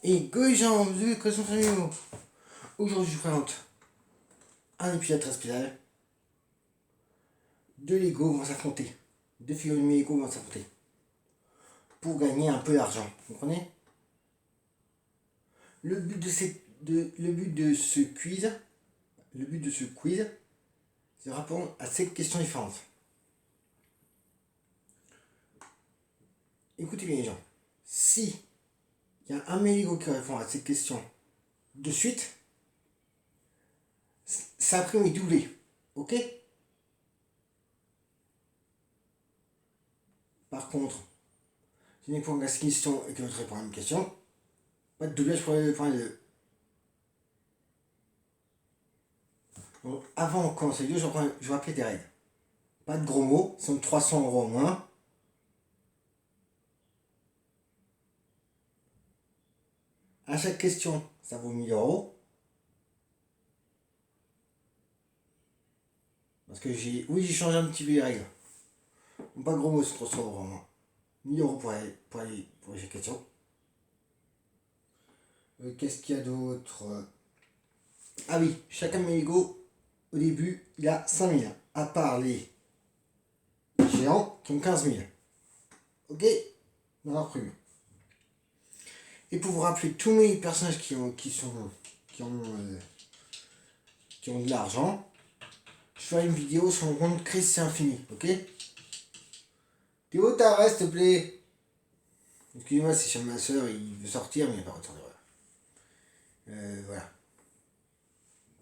Et go les gens, vous avez quoi sont nous. Aujourd'hui je vous présente un épisode très spécial. Deux Lego vont s'affronter. Deux figurines Lego vont s'affronter. Pour gagner un peu d'argent. Vous comprenez? Le but de, le but de ce quiz, c'est de répondre à 7 questions différentes. Écoutez bien les gens. Si il y a un Lego qui répond à cette question de suite, sa prime est doublée. Ok? Par contre, si vous répondez à cette question et que l'autre répond à une question, pas de doublage pour les deux. Donc, avant de commencer le jeu, je vais rappeler des règles. Pas de gros mots, ce sont 300 € au moins. À chaque question, ça vaut 1000 €. Parce que j'ai changé un petit peu les règles. Pas de gros mots, c'est 300 € au moins. 1000 € pour chaque question. Qu'est-ce qu'il y a d'autre? Ah oui, chacun de mes Lego, au début, il a 5000. À part les géants qui ont 15 000. Ok? Dans leur prime. Et pour vous rappeler tous mes personnages qui ont de l'argent, je ferai une vidéo sur mon compte Chris Infini, ok? Théo, t'arrêtes, s'il te plaît. Excusez-moi, c'est chez ma soeur, il veut sortir, mais il n'a pas le temps de voilà. Voilà.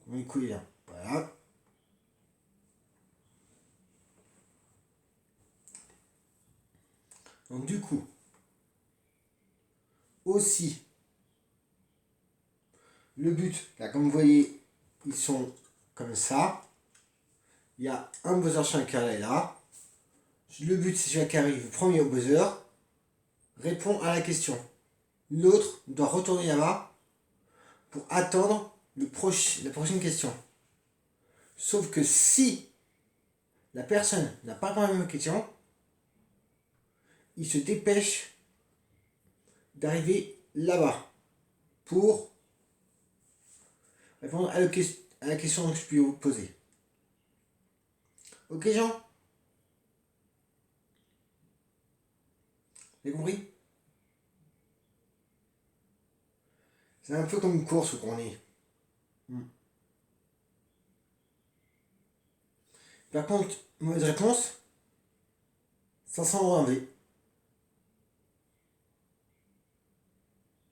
Mes couilles là. Voilà. Donc du coup, aussi, le but, là comme vous voyez, ils sont comme ça. Il y a un buzzer chacun là. Le but, c'est celui qui arrive premier au buzzer, répond à la question. L'autre doit retourner là-bas pour attendre la prochaine question. Sauf que si la personne n'a pas répondu à la même question, il se dépêche d'arriver là-bas pour répondre à la question que je puis vous poser. Ok Jean? Vous avez compris? C'est un peu comme une course où on est. Par contre, mauvaise réponse, 500 € V.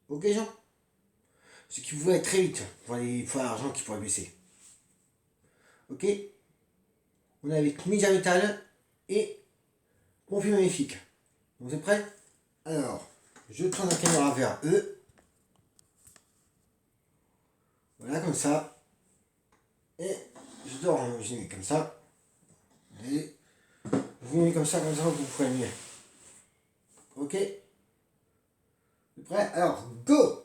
Ok Jean? Ce qui vous va être très vite pour l'argent qui pourrait baisser. Ok? On est avec Ninja Metal et Pompier Magnifique. Donc vous êtes prêts? Alors, je tourne la caméra vers eux. Voilà, comme ça. Et je dois enregistrer comme ça. Et vous mettez comme ça, vous pourrez mieux. Ok? Vous êtes prêts? Alors, go!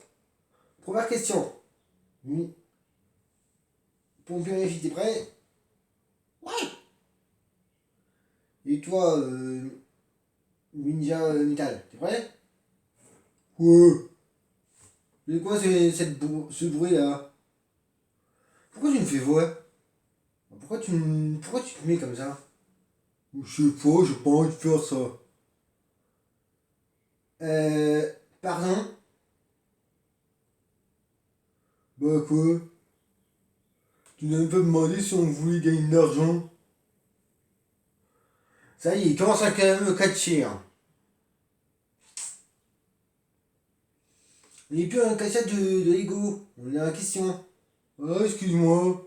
Première question. Pompier Magnifique, t'es prêt? Ouais! Et toi, Ninja Metal, t'es prêt? Ouais. C'est quoi ce bruit là? Pourquoi tu me fais voix? Pourquoi tu te mets comme ça? Je sais pas, j'ai pas envie de faire ça. Pardon? Bah quoi? Tu n'avais pas demandé si on voulait gagner de l'argent? Ça y est, il commence à quand même me catcher. Hein. Il n'est plus un cassette de Lego. On a la question. Ah, excuse-moi.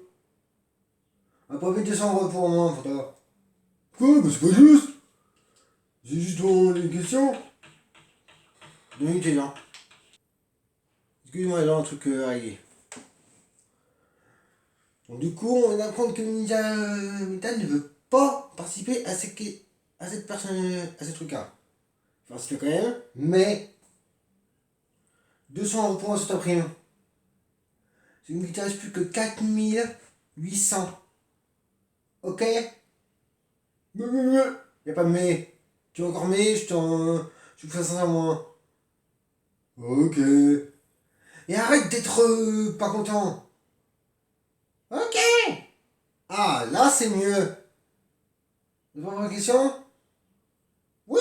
Après, mettre 200 € pour moi, frère. Quoi? Bah c'est pas juste. C'est juste dans les questions. 2 minutes et là. Excuse-moi, j'ai un truc à régler. Donc, du coup, on apprend que Ninja Metal ne veut pas participer à cette personne, à ce truc-là. Enfin, c'est quand même, mais 200 € pour moi, c'est imprime. C'est une ne reste plus que 4800. Ok? Y'a pas de mais. Tu veux encore mais, je vous fais ça à moi. Ok. Et arrête d'être pas content. Ok. Ah, là c'est mieux. Vous avez une question? Oui.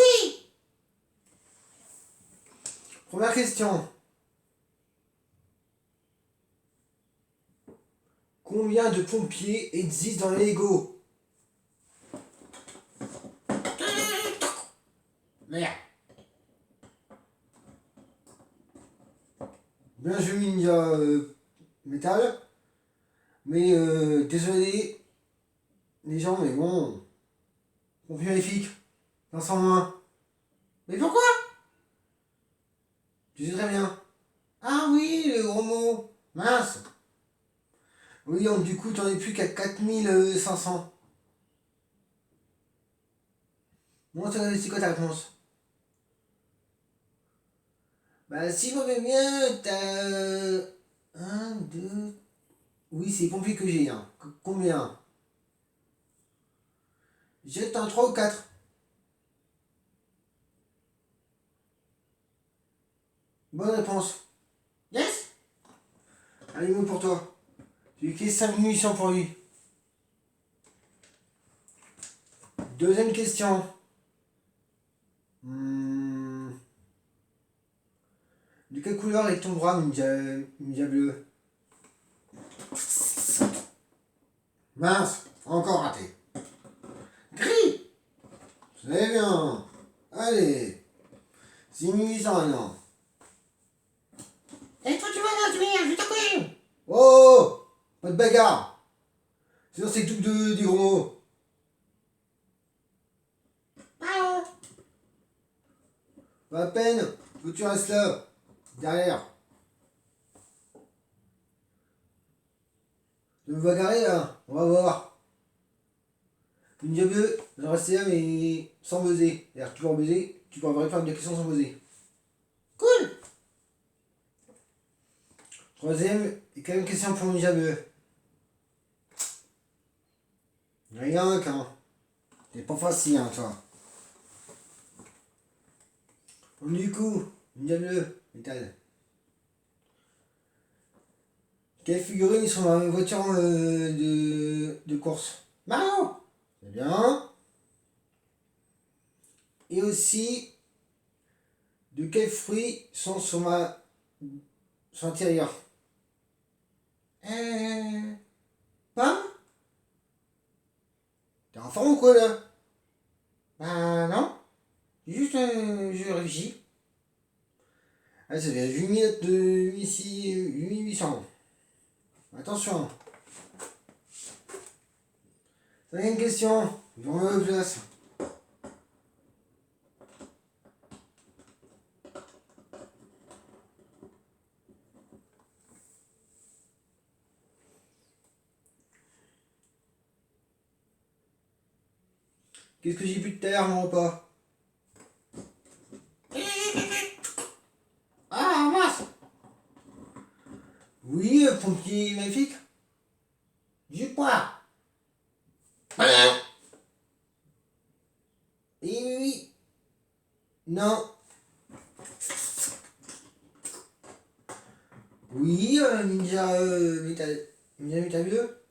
Première question. Combien de pompiers existent dans les Lego? Merde. Bien joué Ninja Metal. Mais désolé les gens, mais bon. Pompiers maléfiques. 500 moins. Mais pourquoi? Tu sais très bien. Ah oui, le gros mot. Mince. Oui, donc du coup, t'en es plus qu'à 4500. Bon, c'est quoi ta réponse? Bah, si vous voulez bien, t'as. Un, deux. Oui, c'est les pompiers que j'ai, hein. Combien? J'ai un 3 ou 4. Bonne réponse. Yes? Allez, mot pour toi. J'ai écrit 5800 pour lui. Deuxième question. De quelle couleur est ton bras, Ninja bleu? Mince, encore raté. Gris. C'est bien. Allez. C'est 1800 maintenant. Et toi, tu vas là, tu viens, je t'appelle. Oh, pas de bagarre. Sinon, c'est tout des gros mots. Pardon. Pas à peine. Faut que tu restes là. Derrière. Tu me bagarrer là? On va voir. Ninja bleu, je vais rester là, mais sans buzzer. C'est-à-dire, tu peux en buzzer, tu peux en répondre des questions sans buzzer. Cool. Troisième, et quand même question pour Ninja bleu. Rien qu'un. C'est pas facile, hein, toi. Du coup, Ninja bleu, métal. Quelle figurine sont dans la voiture de course? Mario. C'est bien. Et aussi, de quels fruits sont sur sur l'intérieur? Pomme? T'es en forme ou quoi là? Ben non. Juste, je réfléchis. Ah, ça fait 8 minutes de ici, 8800. Attention. Cinquième question. Je remets aux place. Qu'est-ce que j'ai pu tout à l'heure, mon repas? Ah, mince! Oui, pompier magnifique. Du poire. Oui, oui, oui. Non. Oui, ninja métal. Ninja métal bleu.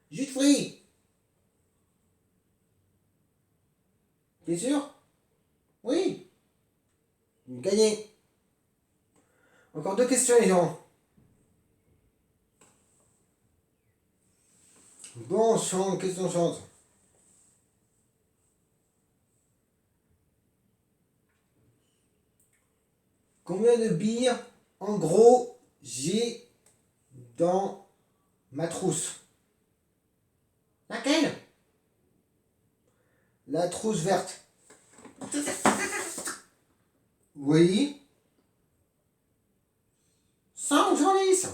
Jus de fruits. T'es sûr? Oui. Gagné. Encore deux questions, les gens. Bon, question chance. Combien de billes, en gros, j'ai dans ma trousse? Laquelle? La trousse verte. Oui. 100 ou 110.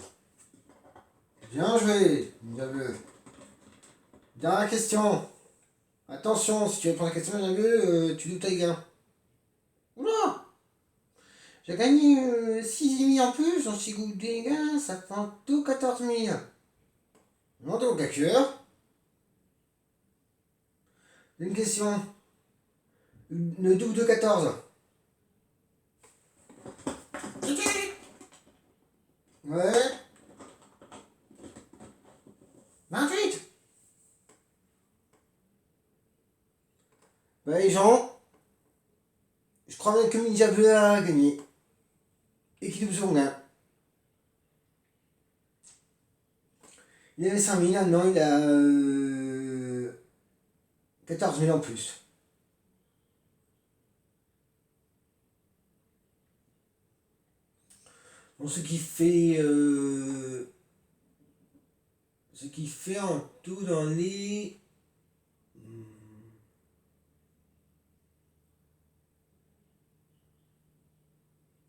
Bien joué, Ninja bleu. Dernière question. Attention, si tu réponds à la question, Ninja bleu, tu doubles ta gain. Oula! J'ai gagné 6,5 en plus, j'en suis goût des gains, ça fait en tout 14 000. Montez au calculateur. Une question. Le double de 14. que Ninja Bleu a gagné. Équipe de son gain. Il avait 5 000, maintenant il a 14 000 en plus. Bon, ce qui fait en tout dans les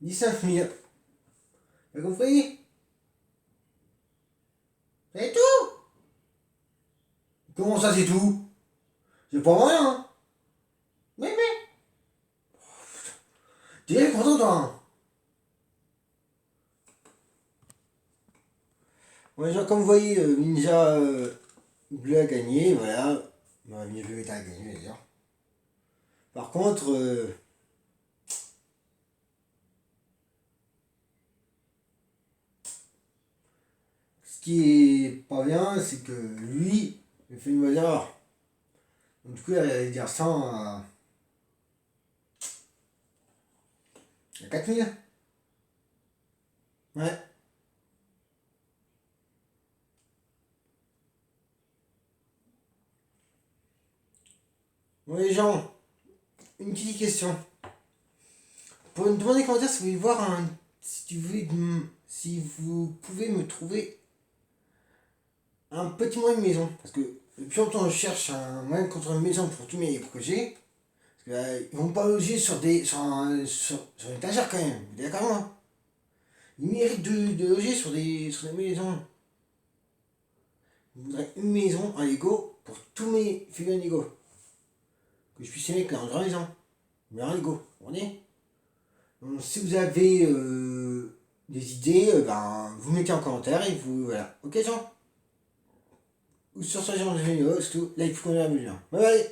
19 000. T'as compris? C'est tout? Comment ça c'est tout? C'est pas rien, hein? Mais. T'es content toi? Ouais, genre, comme vous voyez, Ninja Bleu a gagné, voilà. Bah, Ninja Bleu a gagné d'ailleurs. Par contre, ce qui est pas bien, c'est que lui, il fait une mauvaise erreur. Donc, du coup, il allait dire ça à 4 000. Ouais. Bon, les gens, une petite question. Pour me demander comment dire si vous voulez voir un. Si vous pouvez me trouver un petit moyen de maison. Parce que depuis longtemps, je cherche un moyen de construire une maison pour tous mes projets. Parce que, ils vont pas loger sur une étagère quand même. Vous êtes d'accord, hein? Ils méritent de loger sur des maisons. Je voudrais une maison en Lego pour tous mes figurines Lego. Que je puisse les mettre dans une grande maison. Mais en Lego, vous comprenez? Donc, si vous avez des idées, ben, vous mettez en commentaire et vous. Voilà. Ok, Jean? Ou sur ce genre de vidéo, c'est tout. Like, vous connaissez la mesure. Bye bye!